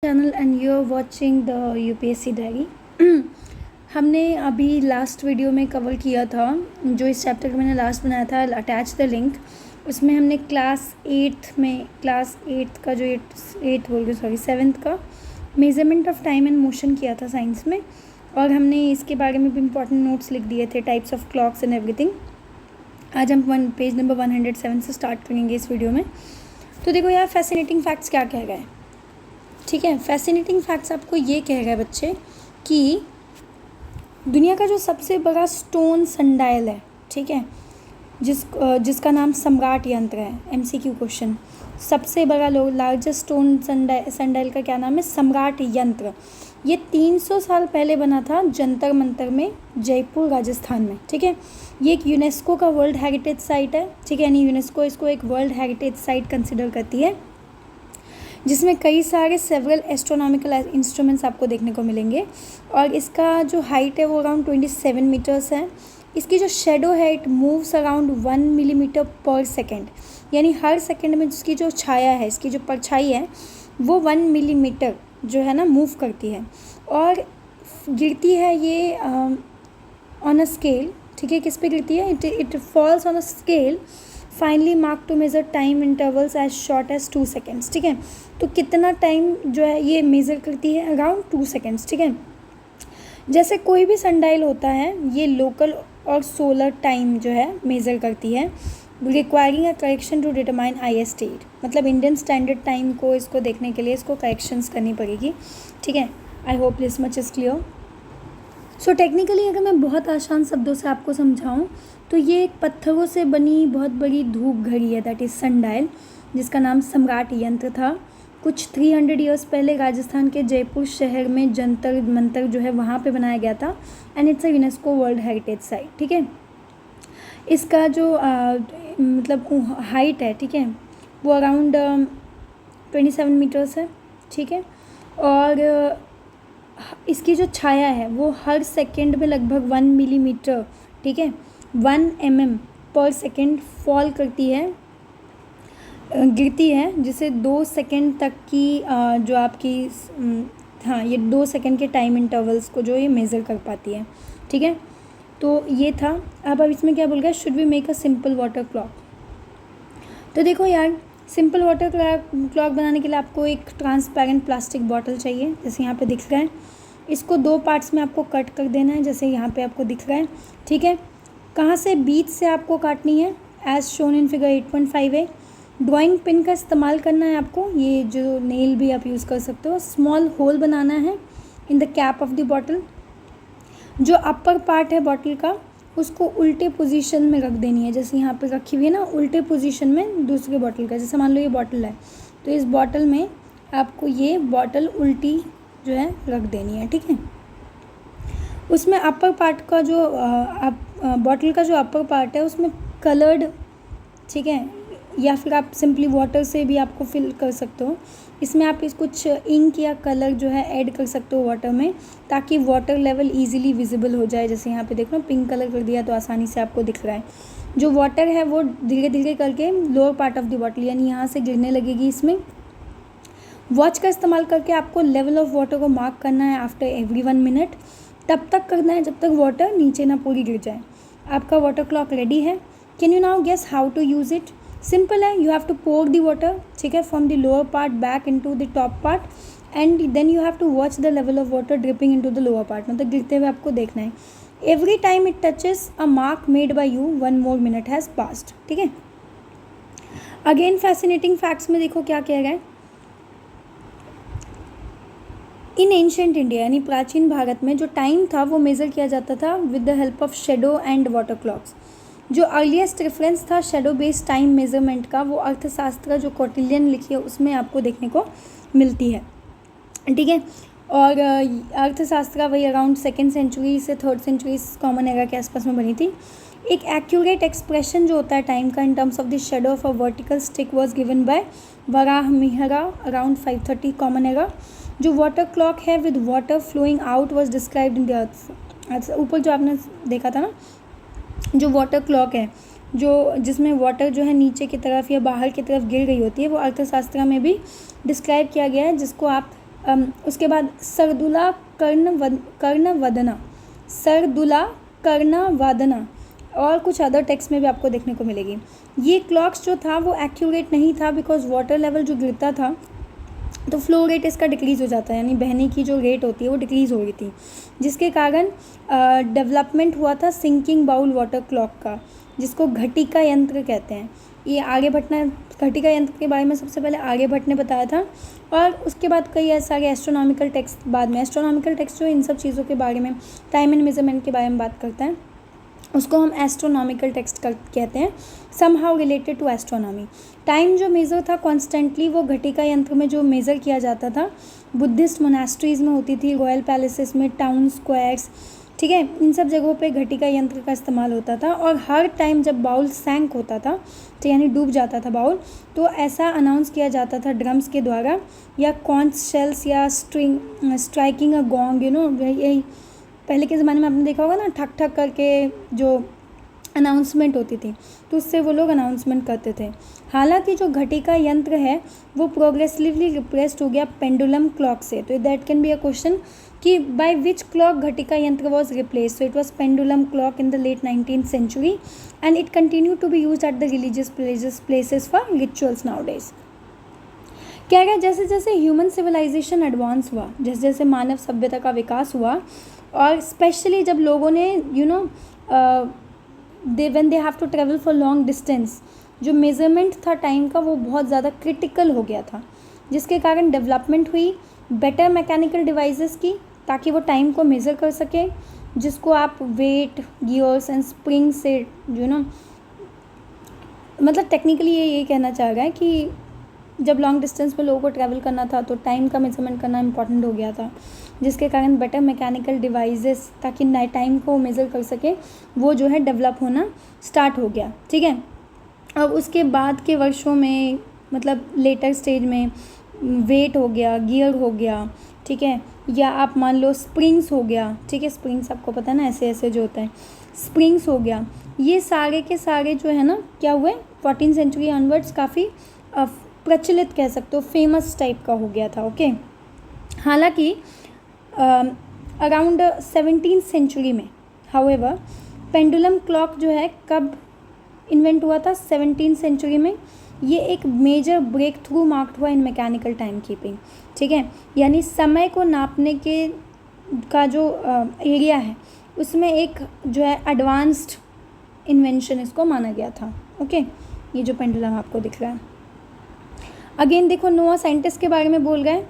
Channel and you are watching the UPSC diary. हमने अभी last video में cover किया था, जो इस चैप्टर का मैंने लास्ट बनाया था, अटैच द लिंक। उसमें हमने क्लास 8 का जो 7th का measurement of time and motion किया था साइंस में, और हमने इसके बारे में भी इंपॉर्टेंट नोट्स लिख दिए थे, types of clocks and everything. आज हम पेज नंबर 107 से स्टार्ट करेंगे इस वीडियो में। तो देखो यार, फैसिनेटिंग फैक्ट्स क्या कह रहे हैं। ठीक है, फैसिनेटिंग फैक्ट्स आपको ये कह रहा है बच्चे कि दुनिया का जो सबसे बड़ा स्टोन सनडायल है, ठीक है, जिसका नाम सम्राट यंत्र है। एमसीक्यू क्वेश्चन, सबसे बड़ा लार्जेस्ट स्टोन सनडायल का क्या नाम है? सम्राट यंत्र। ये 300 साल पहले बना था जंतर मंतर में, जयपुर राजस्थान में। ठीक है, ये एक यूनेस्को का वर्ल्ड हेरिटेज साइट है। ठीक है, यानी यूनेस्को इसको एक वर्ल्ड हेरिटेज साइट कंसिडर करती है, जिसमें कई सारे सेवरल एस्ट्रोनॉमिकल इंस्ट्रूमेंट्स आपको देखने को मिलेंगे। और इसका जो हाइट है वो अराउंड 27 मीटर्स है। इसकी जो शेडो है इट मूव्स अराउंड 1 मिलीमीटर पर सेकेंड, यानी हर सेकेंड में जिसकी जो छाया है, इसकी जो परछाई है वो 1 मिलीमीटर जो है ना मूव करती है, और गिरती है ये ऑन अ स्केल। ठीक है, किस पे गिरती है? It falls on a scale finally marked to measure time intervals as short as 2 seconds. ठीक है, तो कितना टाइम जो है ये मेज़र करती है? Around 2 seconds. ठीक है, जैसे कोई भी सनडायल होता है ये लोकल और सोलर टाइम जो है मेज़र करती है, requiring a correction to determine IST, मतलब इंडियन स्टैंडर्ड टाइम को इसको देखने के लिए इसको करेक्शंस करनी पड़ेगी। ठीक है, आई hope this much is clear. So technically अगर मैं बहुत आसान शब्दों से आपको समझाऊँ तो ये एक पत्थरों से बनी बहुत बड़ी धूप घड़ी है, दैट इज़ सनडायल, जिसका नाम सम्राट यंत्र था। कुछ 300 ईयर्स पहले राजस्थान के जयपुर शहर में जंतर मंतर जो है वहाँ पे बनाया गया था, and it's a UNESCO world heritage site. ठीक है, इसका जो मतलब हाइट है, ठीक है, वो अराउंड 27 मीटर्स है। ठीक है, और इसकी जो छाया है वो हर सेकेंड में लगभग 1 मिलीमीटर, ठीक है, 1 mm पर सेकेंड फॉल करती है, गिरती है, जिसे 2 सेकेंड तक की जो आपकी हाँ, ये 2 सेकेंड के टाइम इंटरवल्स को जो ये मेज़र कर पाती है। ठीक है, तो ये था। अब इसमें क्या बोल गया? Should we make a simple water clock. तो देखो यार, सिंपल वाटर क्लॉक बनाने के लिए आपको एक ट्रांसपेरेंट प्लास्टिक बॉटल चाहिए, जैसे यहाँ पे दिख रहा है। इसको 2 पार्ट्स में आपको कट कर देना है, जैसे यहाँ पे आपको दिख रहा है। ठीक है, कहाँ से? बीच से आपको काटनी है, एज शोन इन फिगर 8.5 है। ड्राइंग पिन का इस्तेमाल करना है आपको, ये जो नेल भी आप यूज़ कर सकते हो। स्मॉल होल बनाना है in the cap of the bottle. जो अपर पार्ट है बॉटल का उसको उल्टे पोजीशन में रख देनी है, जैसे यहाँ पे रखी हुई है ना, उल्टे पोजीशन में दूसरे बॉटल का। जैसे मान लो ये बॉटल है, तो इस बॉटल में आपको ये बॉटल उल्टी जो है रख देनी है। ठीक है, उसमें अपर पार्ट का जो बॉटल का जो अपर पार्ट है उसमें कलर्ड, ठीक है, या फिर आप सिंपली वाटर से भी आपको फिल कर सकते हो। इसमें आप कुछ इंक या कलर जो है ऐड कर सकते हो वाटर में, ताकि वाटर लेवल इजीली विजिबल हो जाए। जैसे यहाँ पे देखो, पिंक कलर कर दिया तो आसानी से आपको दिख रहा है। जो वाटर है वो धीरे धीरे करके lower part of the bottle, यानी यहाँ से गिरने लगेगी। इसमें वॉच का इस्तेमाल करके आपको लेवल ऑफ वाटर को मार्क करना है आफ्टर एवरी 1 मिनट। तब तक करना है जब तक वाटर नीचे ना पूरी गिर जाए। आपका वाटर क्लॉक रेडी है। Can you now guess how to use it? Simple है, you have to pour the water, ठीक है, from the lower part back into the top part, and then you have to watch the level of water dripping into the lower part, मतलब गिरते हुए आपको देखना है। Every time it touches a mark made by you 1 more minute has passed. ठीक है, again fascinating facts में देखो क्या कह रहा है। इन एंशेंट इंडिया, यानी प्राचीन भारत में जो टाइम था वो मेज़र किया जाता था with the help of shadow and water clocks. जो अर्लीस्ट रेफरेंस था शेडो बेस्ड टाइम मेजरमेंट का, वो अर्थशास्त्र जो कौटिल्यन लिखी है उसमें आपको देखने को मिलती है। ठीक है, और अर्थशास्त्र वही अराउंड 2nd सेंचुरी से 3rd सेंचुरी कॉमन एरा के आसपास में बनी थी। एक एक्यूरेट एक्सप्रेशन जो होता है टाइम का in terms of the shadow of a vertical stick was given by Varahamihira around 530 common era. जो वाटर क्लॉक है with water flowing out was described in the अर्थ। ऊपर जो आपने देखा था ना, जो वाटर क्लॉक है, जो जिसमें वाटर जो है नीचे की तरफ या बाहर की तरफ गिर रही होती है, वो अर्थशास्त्र में भी डिस्क्राइब किया गया है, जिसको आप उसके बाद सर्दुला कर्णवदना, सर्दुला कर्णवदना, और कुछ अदर टेक्स्ट में भी आपको देखने को मिलेगी। ये क्लॉक्स जो था वो एक्यूरेट नहीं था, बिकॉज वाटर लेवल जो गिरता था तो फ्लो रेट इसका डिक्रीज़ हो जाता है, यानी बहने की जो रेट होती है वो डिक्रीज़ हो रही थी, जिसके कारण डेवलपमेंट हुआ था सिंकिंग बाउल वाटर क्लॉक का, जिसको घटिका यंत्र कहते हैं। ये आर्यभट्ट ने घटिका यंत्र के बारे में सबसे पहले आर्यभट्ट ने बताया था, और उसके बाद कई सारे एस्ट्रोनॉमिकल टेक्स्ट बाद में, एस्ट्रोनॉमिकल टेक्स्ट जो इन सब चीज़ों के बारे में, टाइम एंड मेजरमेंट के बारे में बात करता है, उसको हम एस्ट्रोनॉमिकल टेक्स्ट कहते हैं, somehow related to astronomy. Time जो मेज़र था कॉन्स्टेंटली वो घटिका यंत्र में जो मेज़र किया जाता था, बुद्धिस्ट मोनास्ट्रीज़ में होती थी, रॉयल पैलेसेस में, टाउन स्क्वायर्स, ठीक है, इन सब जगहों पे घटिका यंत्र का इस्तेमाल होता था। और हर टाइम जब बाउल सैंक होता था, तो यानी डूब जाता था बाउल, तो ऐसा अनाउंस किया जाता था ड्रम्स के द्वारा, या कॉन्च शेल्स, या स्ट्राइकिंग अ गॉन्ग, यही पहले के ज़माने में आपने देखा होगा ना, ठक ठक करके जो अनाउंसमेंट होती थी, तो उससे वो लोग अनाउंसमेंट करते थे। हालांकि जो घटिका यंत्र है वो प्रोग्रेसिवली रिप्लेस्ड हो गया पेंडुलम क्लॉक से। तो that can be a question कि बाय विच क्लॉक घटिका यंत्र was replaced. So it was pendulum clock in the late 19th century and it continue to be use at the religious places for rituals nowadays. क्या है, जैसे जैसे human civilisation advance हुआ, जैसे जैसे मानव सभ्यता का विकास हुआ, और स्पेशली जब लोगों ने when they have to travel for long distance, जो मेज़रमेंट था टाइम का वो बहुत ज़्यादा क्रिटिकल हो गया था, जिसके कारण डेवलपमेंट हुई बेटर मैकेनिकल डिवाइसेस की, ताकि वो टाइम को मेज़र कर सके, जिसको आप वेट, गियर्स एंड स्प्रिंग से मतलब टेक्निकली ये कहना चाह रहा है कि जब लॉन्ग डिस्टेंस में लोगों को ट्रैवल करना था तो टाइम का मेजरमेंट करना इंपॉर्टेंट हो गया था, जिसके कारण बेटर मैकेनिकल डिवाइसेस, ताकि टाइम को मेज़र कर सके, वो जो है डेवलप होना स्टार्ट हो गया। ठीक है, अब उसके बाद के वर्षों में, मतलब लेटर स्टेज में, वेट हो गया, गियर हो गया, ठीक है, या आप मान लो स्प्रिंग्स हो गया, ठीक है, स्प्रिंग्स आपको पता है ना, ऐसे ऐसे जो होता है, स्प्रिंग्स हो गया, ये सारे के सारे जो है ना क्या हुए 14th सेंचुरी ऑनवर्ड्स काफ़ी प्रचलित कह सकते हो, फेमस टाइप का हो गया था। ओके, हालांकि अराउंड 17th सेंचुरी में हाउएवर पेंडुलम क्लॉक जो है कब इन्वेंट हुआ था, 17th सेंचुरी में। ये एक मेजर ब्रेक थ्रू मार्क्ड हुआ इन मैकेनिकल टाइम कीपिंग। ठीक है, यानी समय को नापने के का जो एरिया है उसमें एक जो है एडवांस्ड इन्वेंशन इसको माना गया था। ओके, ये जो पेंडुलम आपको दिख रहा है, अगेन देखो नोआ साइंटिस्ट के बारे में बोल गए।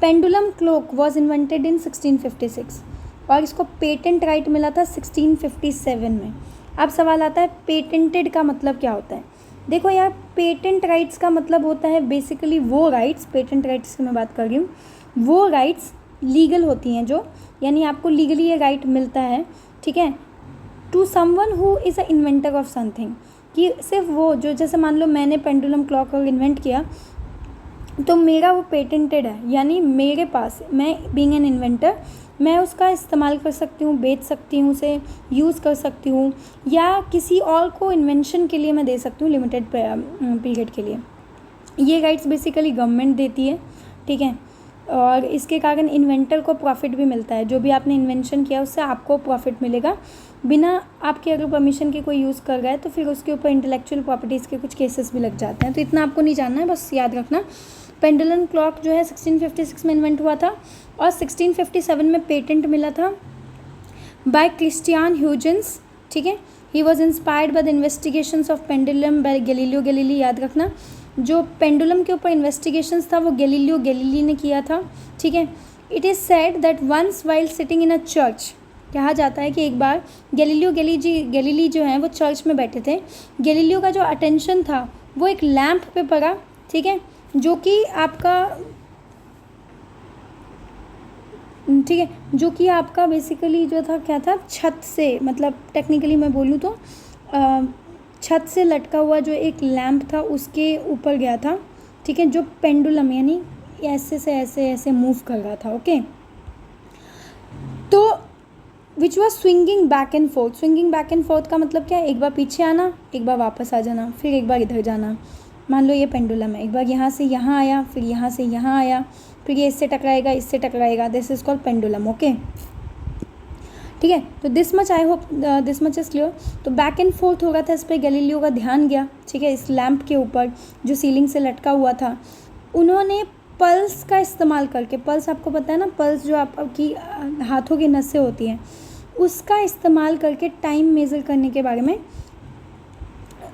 Pendulum clock was invented in 1656 और इसको पेटेंट राइट मिला था 1657 में। अब सवाल आता है पेटेंटेड का मतलब क्या होता है। देखो यार, पेटेंट राइट्स का मतलब होता है बेसिकली वो राइट्स, पेटेंट राइट्स की मैं बात कर रही हूँ, वो राइट्स लीगल होती हैं जो, यानी आपको लीगली ये राइट मिलता है, ठीक है, to someone who is a inventor of something, कि सिर्फ वो जो, जैसे मान लो मैंने पेंडुलम क्लॉक को इन्वेंट किया तो मेरा वो पेटेंटेड है, यानी मेरे पास, मैं बीइंग एन इन्वेंटर, मैं उसका इस्तेमाल कर सकती हूँ, बेच सकती हूँ, उसे यूज़ कर सकती हूँ, या किसी और को इन्वेंशन के लिए मैं दे सकती हूँ लिमिटेड पीरियड के लिए। ये राइट्स बेसिकली गवर्नमेंट देती है। ठीक है, और इसके कारण इन्वेंटर को प्रॉफिट भी मिलता है, जो भी आपने इन्वेंशन किया उससे आपको प्रॉफिट मिलेगा। बिना आपके अगर परमिशन के कोई यूज़ कर रहा है तो फिर उसके ऊपर इंटेलेक्चुअल प्रॉपर्टीज़ के कुछ केसेस भी लग जाते हैं। तो इतना आपको नहीं जानना है, बस याद रखना पेंडुलम क्लॉक जो है 1656 में इन्वेंट हुआ था और 1657 में पेटेंट मिला था बाय क्रिस्टियन ह्यूजेंस। ठीक है, he was inspired by the investigations of pendulum by Galileo Galilei. याद रखना, जो पेंडुलम के ऊपर इन्वेस्टिगेशंस था वो गैलीलियो गैलीली ने किया था। ठीक है, it is said that once while sitting in a church, कहा जाता है कि एक बार गैलीलियो गैलीली जो हैं वो चर्च में बैठे थे। गैलीलियो का जो अटेंशन था वो एक लैंप पे पड़ा, ठीक है, जो कि आपका, ठीक है, जो कि आपका बेसिकली जो था क्या था, छत से, मतलब टेक्निकली मैं बोलूँ तो छत से लटका हुआ जो एक लैंप था उसके ऊपर गया था। ठीक है, जो पेंडुलम यानी ऐसे से ऐसे ऐसे मूव कर रहा था। ओके, तो which was swinging back and fourth. Swinging back and fourth का मतलब क्या है, एक बार पीछे आना, एक बार वापस आ जाना, फिर एक बार इधर जाना। मान लो ये पेंडुलम है, एक बार यहाँ से यहाँ आया, फिर यहाँ से यहाँ आया, फिर ये इससे टकराएगा, इससे टकराएगा, this is called pendulum. Okay, ठीक है। तो this much, I hope this much is clear. तो बैक एंड फोर्थ हो रहा था, इस पर गैलीलियो का ध्यान गया, ठीक है, इस लैंप के ऊपर जो सीलिंग से लटका हुआ था। उन्होंने पल्स का इस्तेमाल करके, पल्स आपको पता है ना, पल्स जो आपकी हाथों की नसें होती हैं, उसका इस्तेमाल करके टाइम मेज़र करने के बारे में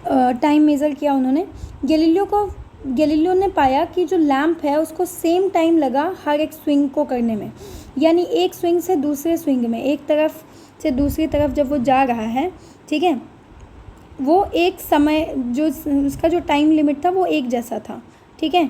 टाइम मेज़र किया उन्होंने। गैलीलियो ने पाया कि जो लैंप है उसको सेम टाइम लगा हर एक स्विंग को करने में, यानी एक स्विंग से दूसरे स्विंग में, एक तरफ से दूसरी तरफ जब वो जा रहा है, ठीक है, वो एक समय, जो उसका जो टाइम लिमिट था वो एक जैसा था, ठीक है।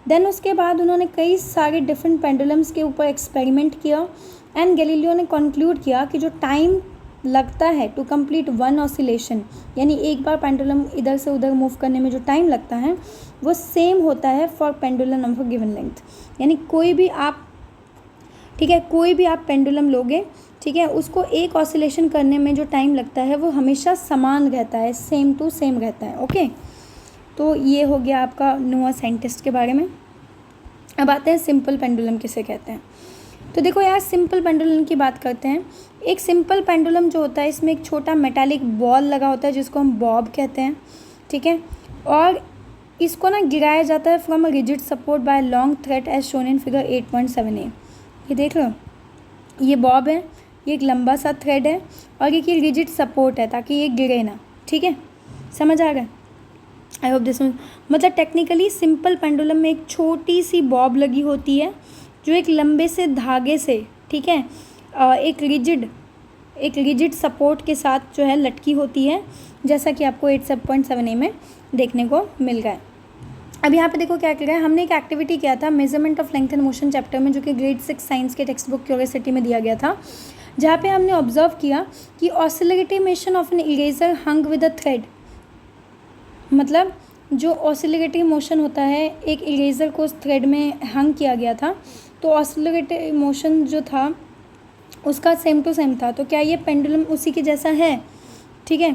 देन उसके बाद उन्होंने कई सारे डिफरेंट पेंडुलम्स के ऊपर एक्सपेरिमेंट किया एंड गैलीलियो ने कंक्लूड किया कि जो टाइम लगता है टू कंप्लीट वन ऑसिलेशन, यानी एक बार पेंडुलम इधर से उधर मूव करने में जो टाइम लगता है वो सेम होता है for pendulum of a given length. यानी कोई भी आप, ठीक है, कोई भी आप पेंडुलम लोगे, ठीक है, उसको एक ऑसिलेशन करने में जो टाइम लगता है वो हमेशा समान रहता है, सेम टू सेम रहता है। ओके, तो ये हो गया आपका नोआ साइंटिस्ट के बारे में। अब आते हैं सिंपल पेंडुलम किसे कहते हैं। तो देखो यार, सिंपल पेंडुलम की बात करते हैं। एक सिंपल पेंडुलम जो होता है, इसमें एक छोटा मेटालिक बॉल लगा होता है जिसको हम बॉब कहते हैं, ठीक है, और इसको ना गिराया जाता है from a rigid support by long thread as shown in figure 8.7a। ये देख लो, ये बॉब है, ये एक लंबा सा थ्रेड है, और एक ये रिजिड सपोर्ट है ताकि ये गिरे ना, ठीक है, समझ आ रहा है? आई होप दिस, मतलब टेक्निकली सिंपल पेंडुलम में एक छोटी सी बॉब लगी होती है जो एक लंबे से धागे से, ठीक है, एक रिजिड सपोर्ट के साथ जो है लटकी होती है, जैसा कि आपको 8.7a में देखने को मिल रहा है। अब यहाँ पे देखो क्या कर रहा है, हमने एक एक्टिविटी किया था measurement of length and motion chapter में, जो कि ग्रेड 6 साइंस के टेक्स्ट बुक क्यूरियोसिटी में दिया गया था, जहाँ पे हमने ऑब्जर्व किया कि oscillatory motion of an eraser hung with a thread. मतलब जो ऑसिलेटरी मोशन होता है, एक इरेजर को उस थ्रेड में हंग किया गया था, तो ऑसिलेटरी मोशन जो था उसका सेम टू सेम था। तो क्या ये पेंडुलम उसी के जैसा है? ठीक है,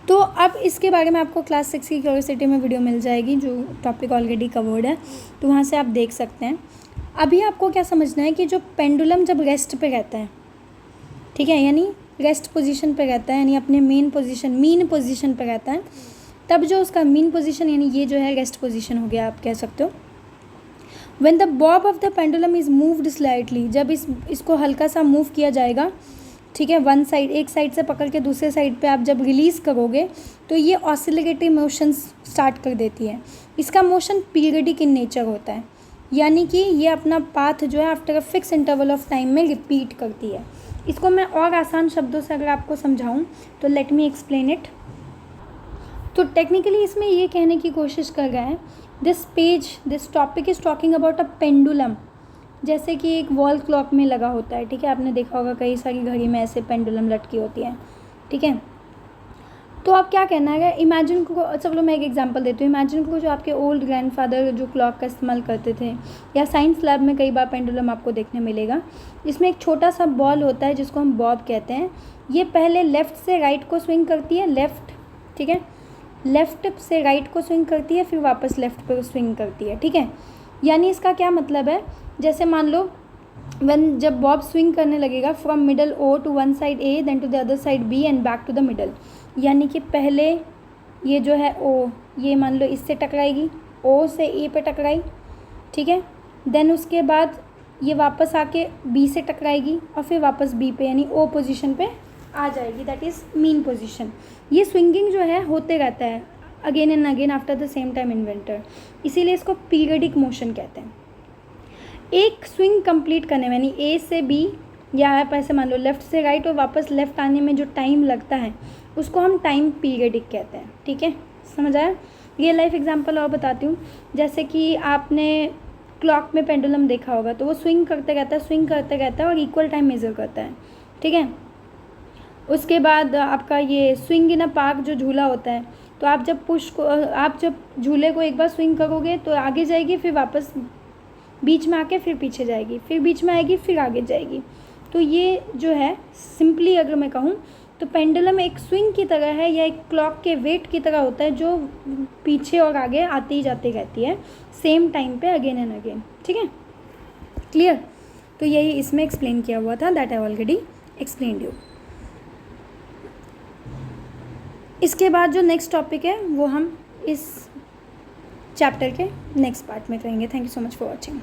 तो अब इसके बारे में आपको क्लास 6 की क्यूरियोसिटी में वीडियो मिल जाएगी, जो टॉपिक ऑलरेडी कवर्ड है, तो वहाँ से आप देख सकते हैं। अभी आपको क्या समझना है कि जो पेंडुलम जब रेस्ट पे रहता है, ठीक है, यानी रेस्ट पोजीशन पे रहता है, यानी अपने मीन पोजीशन पे रहता है, तब जो उसका मीन पोजीशन, यानी ये जो है रेस्ट पोजीशन हो गया, आप कह सकते हो। When the Bob of the pendulum is moved slightly, जब इसको हल्का सा मूव किया जाएगा, ठीक है, वन साइड, एक साइड से पकड़ के दूसरे साइड पे आप जब रिलीज़ करोगे तो ये ऑसिलेटरी मोशन स्टार्ट कर देती है। इसका मोशन पीरियडिक इन नेचर होता है, यानी कि ये अपना पाथ जो है after a fix interval of time में रिपीट करती है। इसको मैं और आसान शब्दों से अगर आपको समझाऊं तो लेट मी एक्सप्लेन इट। तो टेक्निकली इसमें ये कहने की कोशिश कर रहा है, this topic is talking about a pendulum, जैसे कि एक वॉल क्लॉक में लगा होता है, ठीक है, आपने देखा होगा कई सारी घड़ी में ऐसे पेंडुलम लटकी होती है, ठीक है। तो आप क्या कहना है, इमेजिन को, चलो मैं एक एग्जांपल देती हूँ। इमेजिन को जो आपके ओल्ड ग्रैंडफादर जो क्लॉक का इस्तेमाल करते थे, या साइंस लैब में कई बार पेंडुलम आपको देखने मिलेगा। इसमें एक छोटा सा बॉल होता है जिसको हम बॉब कहते हैं। ये पहले लेफ़्ट से राइट को स्विंग करती है, लेफ़्ट, ठीक है, लेफ़्ट से राइट को स्विंग करती है, फिर वापस लेफ़्ट पर स्विंग करती है, ठीक है। यानी इसका क्या मतलब है, जैसे मान लो जब बॉब स्विंग करने लगेगा from middle O to one side A, then to the other side B and back to the middle, यानी कि पहले ये जो है ओ, ये मान लो इससे टकराएगी, ओ से ए पे टकराई, ठीक है, देन उसके बाद ये वापस आके बी से टकराएगी और फिर वापस बी पे, यानी ओ पोजीशन पे आ जाएगी, दैट इज़ मीन पोजीशन। ये स्विंगिंग जो है होते रहता है again and again after the same time inventor, इसीलिए इसको पीरियडिक मोशन कहते हैं। एक स्विंग कंप्लीट करने में, यानी ए से बी, या आप ऐसे मान लो लेफ़्ट से राइट और वापस लेफ़्ट आने में जो टाइम लगता है उसको हम टाइम पीरियडिक कहते हैं, ठीक है, समझ आया। रियल लाइफ एग्जांपल और बताती हूँ, जैसे कि आपने क्लॉक में पेंडुलम देखा होगा, तो वो स्विंग करते रहता है और इक्वल टाइम मेज़र करता है, ठीक है। उसके बाद आपका ये स्विंग इन अ पार्क जो झूला होता है, तो आप जब झूले को एक बार स्विंग करोगे तो आगे जाएगी, फिर वापस बीच में आके फिर पीछे जाएगी, फिर बीच में आएगी, फिर आगे जाएगी। तो ये जो है सिंपली अगर मैं कहूँ तो पेंडुलम एक स्विंग की तरह है या एक क्लॉक के वेट की तरह होता है जो पीछे और आगे आती ही जाती रहती है सेम टाइम पे अगेन एंड अगेन। ठीक है, क्लियर? तो यही इसमें एक्सप्लेन किया हुआ था, that I already explain you. इसके बाद जो नेक्स्ट टॉपिक है वो हम इस चैप्टर के नेक्स्ट पार्ट में करेंगे। Thank you so much for watching.